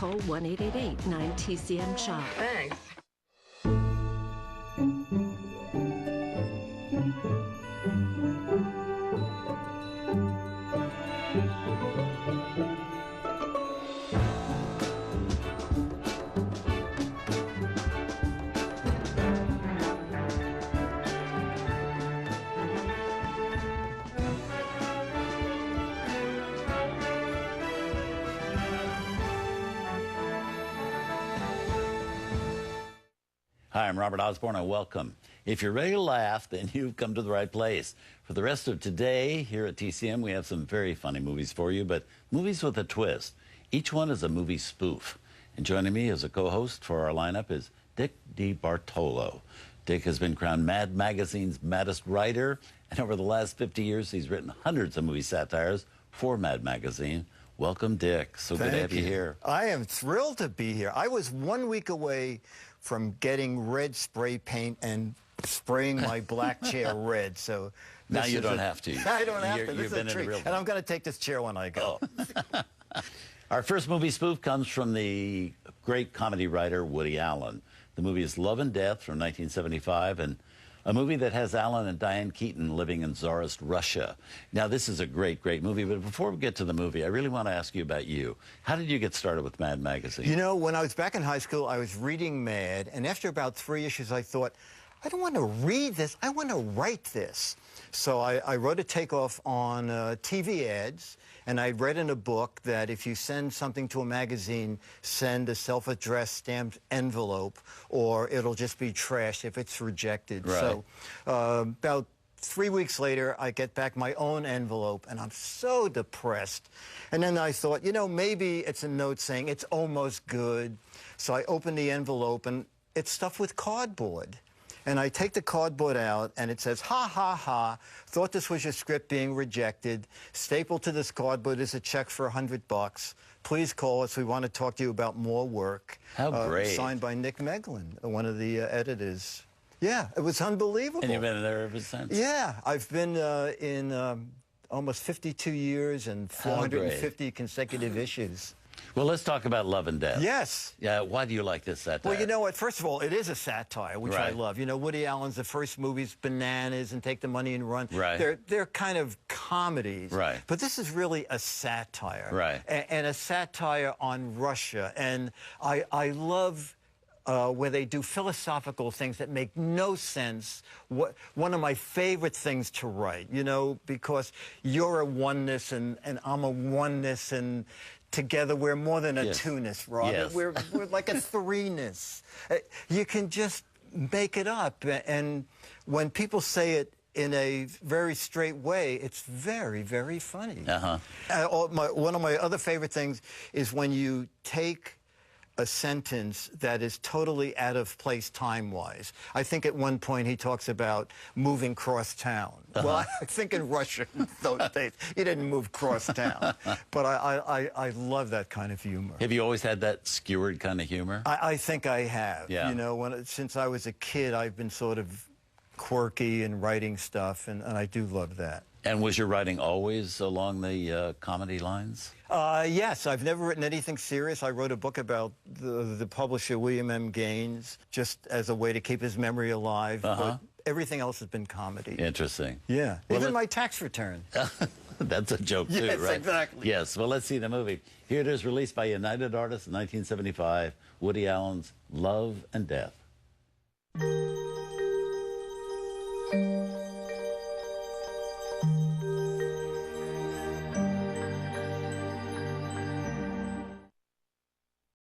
call 1-888-9TCM-SHOP. Thanks. Hi, I'm Robert Osborne, and welcome. If you're ready to laugh, then you've come to the right place. For the rest of today, here at TCM, we have some very funny movies for you, but movies with a twist. Each one is a movie spoof. And joining me as a co-host for our lineup is Dick DeBartolo. Dick has been crowned Mad Magazine's maddest writer, and over the last 50 years, he's written hundreds of movie satires for Mad Magazine. Welcome, Dick. So good to have you here. I am thrilled to be here. I was 1 week away from getting red spray paint and spraying my black chair red. So now you don't have to. I don't have to. This is a treat. And I'm going to take this chair when I go. Our first movie spoof comes from the great comedy writer Woody Allen. The movie is Love and Death from 1975, and a movie that has Alan and Diane Keaton living in Tsarist Russia. Now, this is a great, great movie, but before we get to the movie, I really want to ask you about you. How did you get started with Mad Magazine? You know, when I was back in high school, I was reading Mad, and after about 3 issues, I thought, I don't want to read this, I want to write this. So I wrote a takeoff on TV ads, and I read in a book that if you send something to a magazine, send a self-addressed stamped envelope, or it'll just be trashed if it's rejected. Right. So about 3 weeks later, I get back my own envelope, and I'm so depressed. And then I thought, you know, maybe it's a note saying it's almost good. So I open the envelope, and it's stuffed with cardboard. And I take the cardboard out, and it says, ha, ha, ha, thought this was your script being rejected. Stapled to this cardboard is a check for $100. Please call us. We want to talk to you about more work. How great. Signed by Nick Meglin, one of the editors. Yeah, it was unbelievable. And you've been there ever since? Yeah, I've been in almost 52 years and 450 consecutive issues. Well, let's talk about Love and Death. Yes. Yeah, why do you like this satire? Well, you know what? First of all, it is a satire, which I Right. love. You know, Woody Allen's the first movies, Bananas and Take the Money and Run. Right. They're kind of comedies. Right. But this is really a satire. Right. And a satire on Russia. And I love where they do philosophical things that make no sense. One of my favorite things to write, you know, because you're a oneness and I'm a oneness, and together we're more than a two-ness, Robert. Yes. We're like a three-ness. You can just make it up. And when people say it in a very straight way, it's very, very funny. One of my other favorite things is when you take a sentence that is totally out of place time-wise. I think at one point he talks about moving cross town. Well, I think in Russia those days, he didn't move cross town. But I love that kind of humor. Have you always had that skewered kind of humor? I think I have. Yeah. You know, since I was a kid, I've been sort of quirky and writing stuff, and I do love that. And was your writing always along the comedy lines? Yes, I've never written anything serious. I wrote a book about the publisher, William M. Gaines, just as a way to keep his memory alive. But everything else has been comedy. Interesting. Yeah. Well, even my tax return. That's a joke, too, Yes, right? exactly. Yes, well, let's see the movie. Here it is, released by United Artists in 1975, Woody Allen's Love and Death.